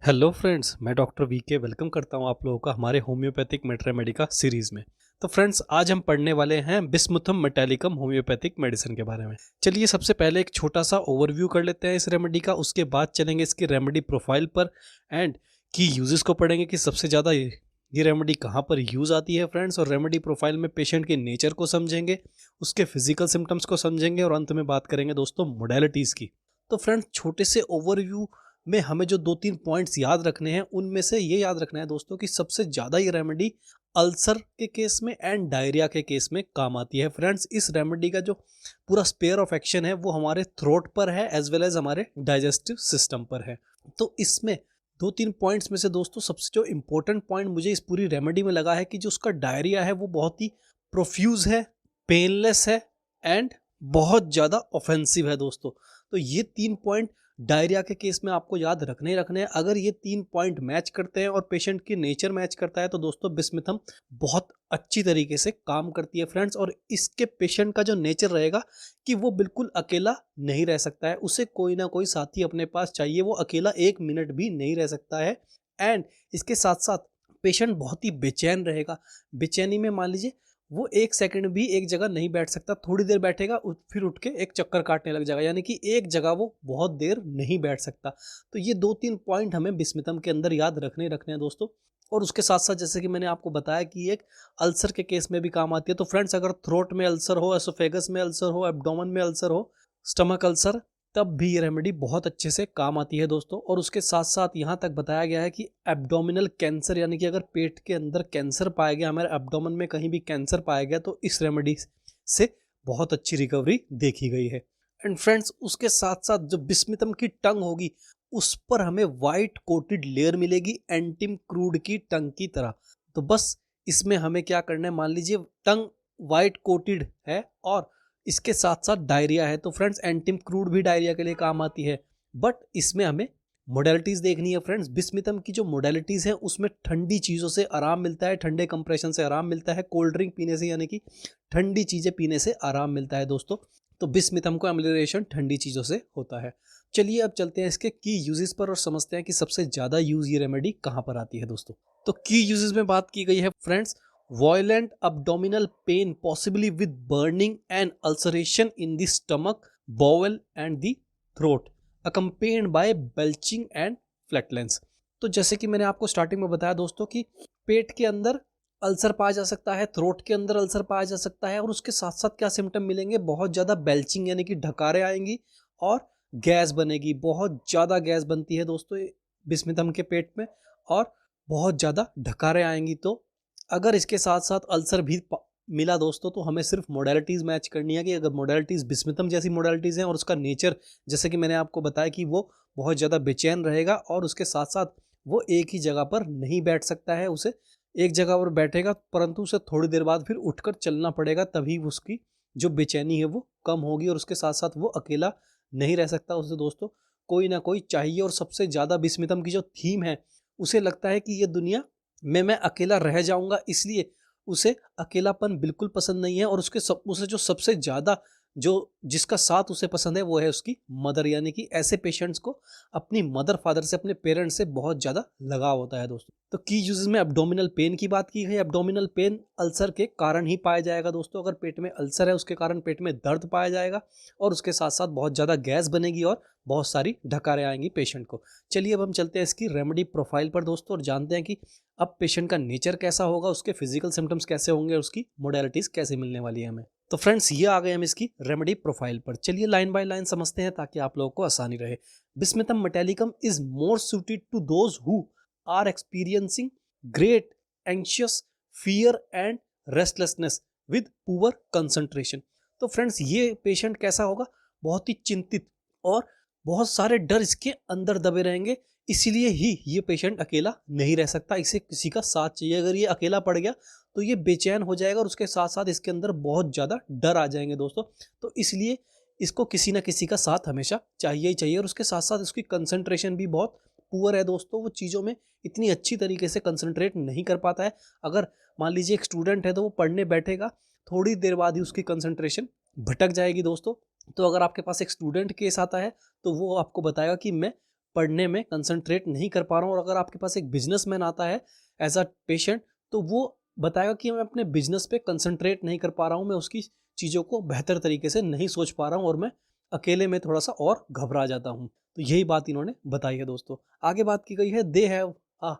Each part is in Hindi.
हेलो फ्रेंड्स, मैं डॉक्टर वीके वेलकम करता हूं आप लोगों का हमारे होम्योपैथिक मेट्रामेडिका सीरीज में। तो फ्रेंड्स, आज हम पढ़ने वाले हैं बिस्मुथम मेटालिकम होम्योपैथिक मेडिसिन के बारे में। चलिए सबसे पहले एक छोटा सा ओवरव्यू कर लेते हैं इस रेमेडी का, उसके बाद चलेंगे इसकी रेमेडी प्रोफाइल पर एंड की यूजेस को पढ़ेंगे कि सबसे ज़्यादा ये रेमेडी कहाँ पर यूज़ आती है फ्रेंड्स, और रेमेडी प्रोफाइल में पेशेंट के नेचर को समझेंगे, उसके फिजिकल सिम्टम्स को समझेंगे और अंत में बात करेंगे दोस्तों मोडेलिटीज़ की। तो फ्रेंड्स, छोटे से ओवरव्यू में हमें जो 2-3 पॉइंट्स याद रखने हैं, उनमें से ये याद रखना है दोस्तों कि सबसे ज़्यादा ये रेमेडी अल्सर के केस में एंड डायरिया के केस में काम आती है। फ्रेंड्स, इस रेमेडी का जो पूरा स्पेयर ऑफ एक्शन है वो हमारे थ्रोट पर है एज वेल एज हमारे डाइजेस्टिव सिस्टम पर है। तो इसमें 2-3 पॉइंट्स में से दोस्तों सबसे जो इम्पोर्टेंट पॉइंट मुझे इस पूरी रेमेडी में लगा है कि जो उसका डायरिया है वो बहुत ही प्रोफ्यूज है, पेनलेस है एंड बहुत ज़्यादा ऑफेंसिव है दोस्तों। तो ये 3 पॉइंट डायरिया के केस में आपको याद रखने हैं। अगर ये 3 पॉइंट मैच करते हैं और पेशेंट की नेचर मैच करता है तो दोस्तों बिस्मिथम बहुत अच्छी तरीके से काम करती है फ्रेंड्स। और इसके पेशेंट का जो नेचर रहेगा कि वो बिल्कुल अकेला नहीं रह सकता है, उसे कोई ना कोई साथी अपने पास चाहिए, वो अकेला 1 मिनट भी नहीं रह सकता है। एंड इसके साथ साथ पेशेंट बहुत ही बेचैन रहेगा। बेचैनी में मान लीजिए वो 1 सेकंड भी एक जगह नहीं बैठ सकता, थोड़ी देर बैठेगा फिर उठ के एक चक्कर काटने लग जाएगा, यानी कि एक जगह वो बहुत देर नहीं बैठ सकता। तो ये 2-3 पॉइंट हमें बिस्मिथम के अंदर याद रखने हैं दोस्तों। और उसके साथ साथ जैसे कि मैंने आपको बताया कि एक अल्सर के केस में भी काम आती है। तो फ्रेंड्स, अगर थ्रोट में अल्सर हो, एसोफेगस में अल्सर हो, एब्डोमेन में अल्सर हो, स्टमक अल्सर, तब भी ये रेमेडी बहुत अच्छे से काम आती है दोस्तों। और उसके साथ साथ यहाँ तक बताया गया है कि एब्डोमिनल कैंसर, यानी कि अगर पेट के अंदर कैंसर पाया गया, हमारे एब्डोमेन में कहीं भी कैंसर पाया गया, तो इस रेमेडी से बहुत अच्छी रिकवरी देखी गई है। एंड फ्रेंड्स, उसके साथ साथ जो बिस्मिथम की टंग होगी उस पर हमें वाइट कोटेड लेयर मिलेगी एंटिम क्रूड की टंग की तरह। तो बस इसमें हमें क्या करना है, मान लीजिए टंग वाइट कोटेड है और इसके साथ साथ डायरिया है, तो फ्रेंड्स एंटिम क्रूड भी डायरिया के लिए काम आती है। बट इसमें हमें मोडेलिटीज़ देखनी है फ्रेंड्स। बिस्मिथम की जो मोडेलिटीज़ हैं उसमें ठंडी चीज़ों से आराम मिलता है, ठंडे कंप्रेशन से आराम मिलता है, कोल्ड ड्रिंक पीने से, यानी कि ठंडी चीज़ें पीने से आराम मिलता है दोस्तों। तो बिस्मिथम को एमिलियरेशन ठंडी चीज़ों से होता है। चलिए अब चलते हैं इसके की यूजेस पर और समझते हैं कि सबसे ज़्यादा यूज़ ये रेमेडी कहाँ पर आती है दोस्तों। तो की यूजेस में बात की गई है friends, violent abdominal pain possibly with burning and ulceration in the stomach, bowel and the throat accompanied by belching and flatulence। तो जैसे कि मैंने आपको स्टार्टिंग में बताया दोस्तों कि पेट के अंदर अल्सर पाया जा सकता है, थ्रोट के अंदर अल्सर पाया जा सकता है, और उसके साथ साथ क्या सिम्टम मिलेंगे, बहुत ज़्यादा बेल्चिंग यानी कि ढकारें आएंगी और गैस बनेगी। बहुत ज़्यादा गैस बनती है दोस्तों बिस्मिथम के पेट में और बहुत ज़्यादा ढकारें आएंगी। तो अगर इसके साथ साथ अल्सर भी मिला दोस्तों तो हमें सिर्फ मोडेलिटीज़ मैच करनी है कि अगर मोडेलिटीज़ बिस्मिथम जैसी मोडेलिटीज़ हैं और उसका नेचर जैसे कि मैंने आपको बताया कि वो बहुत ज़्यादा बेचैन रहेगा और उसके साथ साथ वो एक ही जगह पर नहीं बैठ सकता है, उसे एक जगह पर बैठेगा परंतु उसे थोड़ी देर बाद फिर उठकर चलना पड़ेगा, तभी उसकी जो बेचैनी है वो कम होगी। और उसके साथ साथ वो अकेला नहीं रह सकता, उसे दोस्तों कोई ना कोई चाहिए। और सबसे ज़्यादा बिस्मिथम की जो थीम है, उसे लगता है कि ये दुनिया मैं अकेला रह जाऊंगा, इसलिए उसे अकेलापन बिल्कुल पसंद नहीं है। और उसे जो सबसे ज़्यादा जो जिसका साथ उसे पसंद है वो है उसकी मदर, यानी कि ऐसे पेशेंट्स को अपनी मदर फादर से, अपने पेरेंट्स से बहुत ज़्यादा लगाव होता है दोस्तों। तो की यूजेस में एब्डोमिनल पेन की बात की है। एब्डोमिनल पेन अल्सर के कारण ही पाया जाएगा दोस्तों। अगर पेट में अल्सर है उसके कारण पेट में दर्द पाया जाएगा और उसके साथ साथ बहुत ज़्यादा गैस बनेगी और बहुत सारी ढकारें आएंगी पेशेंट को। चलिए अब हम चलते हैं इसकी रेमेडी प्रोफाइल पर दोस्तों और जानते हैं कि अब पेशेंट का नेचर कैसा होगा, उसके फिजिकल सिम्टम्स कैसे होंगे, उसकी मोडेलिटीज़ कैसे मिलने वाली है हमें। तो फ्रेंड्स, ये आ गए हम इसकी रेमेडी प्रोफाइल पर। चलिए लाइन बाय लाइन समझते हैं ताकि आप लोगों को आसानी रहे। Bismuthum metallicum is more suited to those who are experiencing great anxious fear and restlessness with poor concentration. तो फ्रेंड्स, ये पेशेंट कैसा होगा, बहुत ही चिंतित और बहुत सारे डर इसके अंदर दबे रहेंगे, इसीलिए ही ये पेशेंट अकेला नहीं रह सकता, इसे किसी का साथ चाहिए। अगर ये अकेला पड़ गया तो ये बेचैन हो जाएगा और उसके साथ साथ इसके अंदर बहुत ज़्यादा डर आ जाएंगे दोस्तों। तो इसलिए इसको किसी ना किसी का साथ हमेशा चाहिए ही चाहिए। और उसके साथ साथ इसकी कंसंट्रेशन भी बहुत पुअर है दोस्तों, वो चीज़ों में इतनी अच्छी तरीके से कंसंट्रेट नहीं कर पाता है। अगर मान लीजिए एक स्टूडेंट है तो वो पढ़ने बैठेगा, थोड़ी देर बाद ही उसकी कंसंट्रेशन भटक जाएगी दोस्तों। तो अगर आपके पास एक स्टूडेंट केस आता है तो वो आपको बताएगा कि मैं पढ़ने में कंसंट्रेट नहीं कर पा रहा हूँ। और अगर आपके पास एक बिजनेसमैन आता है एज अ पेशेंट, तो वो बताएगा कि मैं अपने बिजनेस पे कंसंट्रेट नहीं कर पा रहा हूँ, मैं उसकी चीज़ों को बेहतर तरीके से नहीं सोच पा रहा हूँ और मैं अकेले में थोड़ा सा और घबरा जाता हूँ। तो यही बात इन्होंने बताई है दोस्तों। आगे बात की गई है, they have a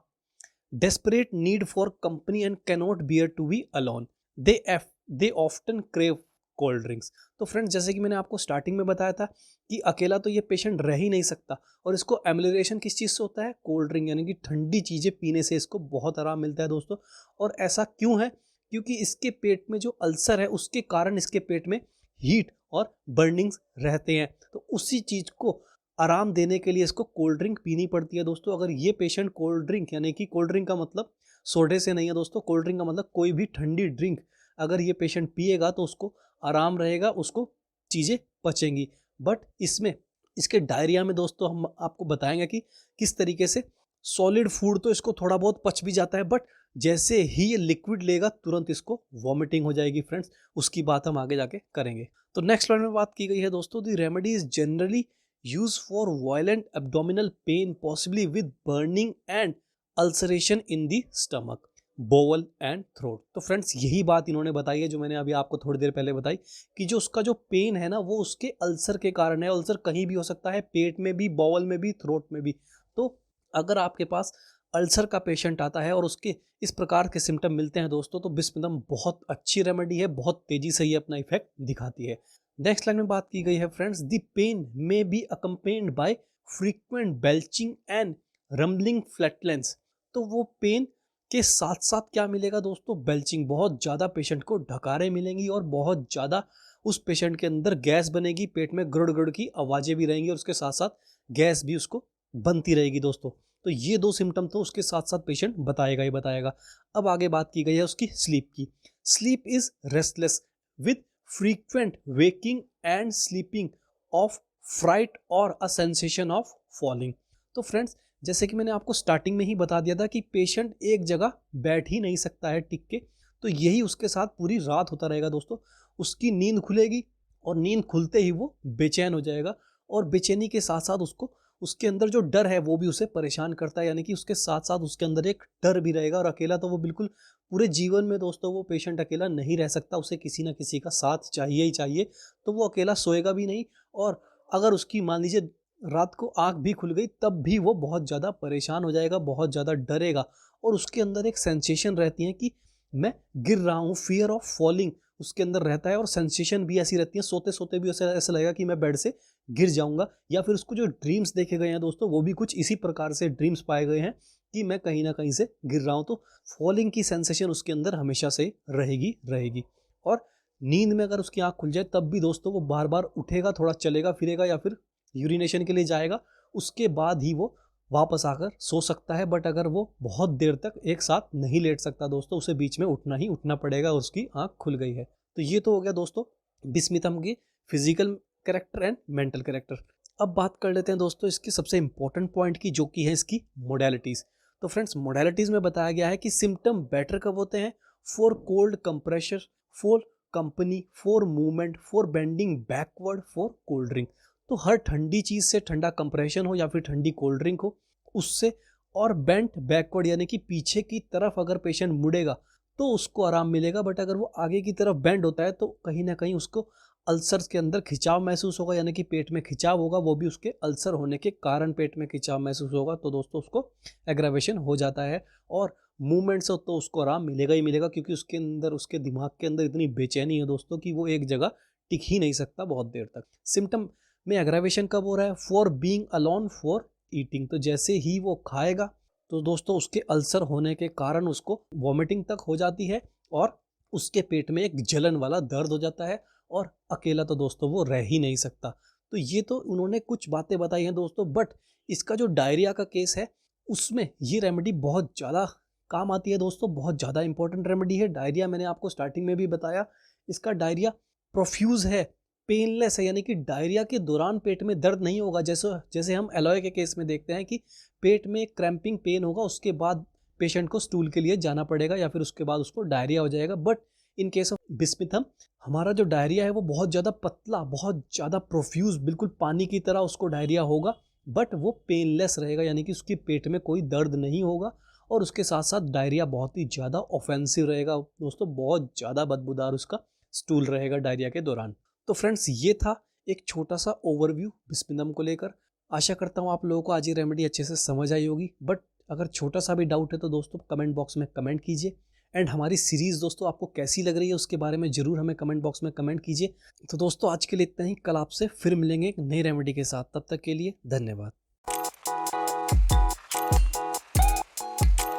desperate need for company and cannot bear to be alone. They often crave cold drinks. तो फ्रेंड्स, जैसे कि मैंने आपको स्टार्टिंग में बताया था कि अकेला तो ये पेशेंट रह ही नहीं सकता, और इसको एम्युलरेशन किस चीज़ से होता है? कोल्ड ड्रिंक यानी कि ठंडी चीज़ें पीने से इसको बहुत आराम मिलता है दोस्तों। और ऐसा क्यों है? क्योंकि इसके पेट में जो अल्सर है उसके कारण इसके पेट में हीट और बर्निंग्स रहते हैं। तो उसी चीज़ को आराम देने के लिए इसको कोल्ड ड्रिंक पीनी पड़ती है दोस्तों। अगर ये पेशेंट कोल्ड ड्रिंक, यानी कि कोल्ड ड्रिंक का मतलब सोडे से नहीं है दोस्तों, कोल्ड ड्रिंक का मतलब कोई भी ठंडी ड्रिंक अगर ये पेशेंट पिएगा तो उसको आराम रहेगा, उसको चीज़ें पचेंगी। बट इसमें इसके डायरिया में दोस्तों हम आपको बताएंगे कि किस तरीके से सॉलिड फूड तो इसको थोड़ा बहुत पच भी जाता है, बट जैसे ही ये लिक्विड लेगा तुरंत इसको वॉमिटिंग हो जाएगी फ्रेंड्स। उसकी बात हम आगे जाके करेंगे। तो नेक्स्ट लाइन में बात की गई है दोस्तों, the remedy is generally use for violent abdominal pain possibly with burning and ulceration in the stomach, bowel and throat. तो फ्रेंड्स, यही बात इन्होंने बताई है जो मैंने अभी आपको थोड़ी देर पहले बताई कि जो उसका जो पेन है ना वो उसके अल्सर के कारण है। अल्सर कहीं भी हो सकता है, पेट में भी, बॉवल में भी, थ्रोट में भी। तो अगर आपके पास अल्सर का पेशेंट आता है और उसके इस प्रकार के सिम्टम मिलते हैं दोस्तों, तो बिस्मिदम बहुत अच्छी रेमेडी है, बहुत तेजी से ये अपना इफेक्ट दिखाती है। नेक्स्ट लाइन में बात की गई है friends, the pain may be accompanied by frequent belching and rumbling flatulence. तो वो पेन के साथ साथ क्या मिलेगा दोस्तों? बेल्चिंग, बहुत ज़्यादा पेशेंट को ढकारें मिलेंगी और बहुत ज़्यादा उस पेशेंट के अंदर गैस बनेगी, पेट में गुड़ गुड़ की आवाज़ें भी रहेंगी और उसके साथ साथ गैस भी उसको बनती रहेगी दोस्तों। तो ये दो सिम्टम तो उसके साथ साथ पेशेंट बताएगा ही बताएगा। अब आगे बात की गई है उसकी स्लीप की। Sleep is restless with frequent waking and sleeping of fright और अ सेंसेशन ऑफ फॉलिंग। तो फ्रेंड्स, जैसे कि मैंने आपको स्टार्टिंग में ही बता दिया था कि पेशेंट एक जगह बैठ ही नहीं सकता है टिक के, तो यही उसके साथ पूरी रात होता रहेगा दोस्तों। उसकी नींद खुलेगी और नींद खुलते ही वो बेचैन हो जाएगा, और बेचैनी के साथ साथ उसको उसके अंदर जो डर है वो भी उसे परेशान करता है, यानी कि उसके साथ साथ उसके अंदर एक डर भी रहेगा। और अकेला तो वो बिल्कुल पूरे जीवन में दोस्तों वो पेशेंट अकेला नहीं रह सकता, उसे किसी ना किसी का साथ चाहिए ही चाहिए। तो वो अकेला सोएगा भी नहीं, और अगर उसकी मान लीजिए रात को आंख भी खुल गई तब भी वो बहुत ज़्यादा परेशान हो जाएगा, बहुत ज़्यादा डरेगा, और उसके अंदर एक सेंसेशन रहती है कि मैं गिर रहा हूँ, फियर ऑफ फॉलिंग उसके अंदर रहता है। और सेंसेशन भी ऐसी रहती है, सोते सोते भी ऐसा लगेगा कि मैं बेड से गिर जाऊंगा। या फिर उसको जो ड्रीम्स देखे गए हैं दोस्तों, वो भी कुछ इसी प्रकार से ड्रीम्स पाए गए हैं कि मैं कहीं ना कहीं से गिर रहा हूँ। तो फॉलिंग की सेंसेशन उसके अंदर हमेशा से रहेगी। और नींद में अगर उसकी आंख खुल जाए तब भी दोस्तों वो बार बार उठेगा, थोड़ा चलेगा फिरेगा या फिर यूरिनेशन के लिए जाएगा, उसके बाद ही वो वापस आकर सो सकता है। बट अगर वो बहुत देर तक एक साथ नहीं लेट सकता दोस्तों, उसे बीच में उठना ही उठना पड़ेगा और उसकी आंख खुल गई है। तो ये तो हो गया दोस्तों बिस्मिथम की physical character and mental character. अब बात कर लेते हैं दोस्तों इसकी सबसे इंपॉर्टेंट पॉइंट की, जो कि है इसकी मोडेलिटीज। तो फ्रेंड्स, मोडेलिटीज में बताया गया है कि सिम्टम बेटर कब होते हैं? For cold compressor, for company, for movement, for bending backward, for cold drink. तो हर ठंडी चीज से, ठंडा कंप्रेशन हो या फिर ठंडी कोल्ड ड्रिंक हो, उससे, और बेंट बैकवर्ड यानी कि पीछे की तरफ अगर पेशेंट मुड़ेगा तो उसको आराम मिलेगा। बट अगर वो आगे की तरफ बेंड होता है तो कहीं ना कहीं उसको अल्सर्स के अंदर खिंचाव महसूस होगा, यानी कि पेट में खिंचाव होगा, वो भी उसके अल्सर होने के कारण पेट में खिंचाव महसूस होगा। तो दोस्तों उसको एग्रावेशन हो जाता है। और मूवमेंट से तो उसको आराम मिलेगा ही मिलेगा, क्योंकि उसके अंदर, उसके दिमाग के अंदर इतनी बेचैनी है दोस्तों कि वो एक जगह टिक ही नहीं सकता बहुत देर तक। सिम्टम में एग्रावेशन कब हो रहा है? For being alone, for eating. तो जैसे ही वो खाएगा तो दोस्तों उसके अल्सर होने के कारण उसको वॉमिटिंग तक हो जाती है, और उसके पेट में एक जलन वाला दर्द हो जाता है, और अकेला तो दोस्तों वो रह ही नहीं सकता। तो ये तो उन्होंने कुछ बातें बताई हैं दोस्तों, बट इसका जो डायरिया का केस है उसमें ये रेमेडी बहुत ज़्यादा काम आती है दोस्तों, बहुत ज़्यादा इंपॉर्टेंट रेमेडी है। डायरिया मैंने आपको स्टार्टिंग में भी बताया, इसका डायरिया प्रोफ्यूज है, पेनलेस है, यानी कि डायरिया के दौरान पेट में दर्द नहीं होगा। जैसे हम एलॉय के केस में देखते हैं कि पेट में क्रैम्पिंग पेन होगा, उसके बाद पेशेंट को स्टूल के लिए जाना पड़ेगा या फिर उसके बाद उसको डायरिया हो जाएगा। बट इन केस ऑफ बिस्मिथम हमारा जो डायरिया है वो बहुत ज़्यादा पतला, बहुत ज़्यादा प्रोफ्यूज, बिल्कुल पानी की तरह उसको डायरिया होगा, बट वो पेनलेस रहेगा, यानी कि उसके पेट में कोई दर्द नहीं होगा। और उसके साथ साथ डायरिया बहुत ही ज़्यादा ऑफेंसिव रहेगा दोस्तों, बहुत ज़्यादा बदबूदार उसका स्टूल रहेगा डायरिया के दौरान। तो फ्रेंड्स, ये था एक छोटा सा ओवरव्यू बिस्मिनम को लेकर। आशा करता हूँ आप लोगों को आज ये रेमेडी अच्छे से समझ आई होगी। बट अगर छोटा सा भी डाउट है तो दोस्तों कमेंट बॉक्स में कमेंट कीजिए। एंड हमारी सीरीज़ दोस्तों आपको कैसी लग रही है उसके बारे में ज़रूर हमें कमेंट बॉक्स में कमेंट कीजिए। तो दोस्तों आज के लिए इतना ही, कल आपसे फिर मिलेंगे एक नई रेमेडी के साथ। तब तक के लिए धन्यवाद।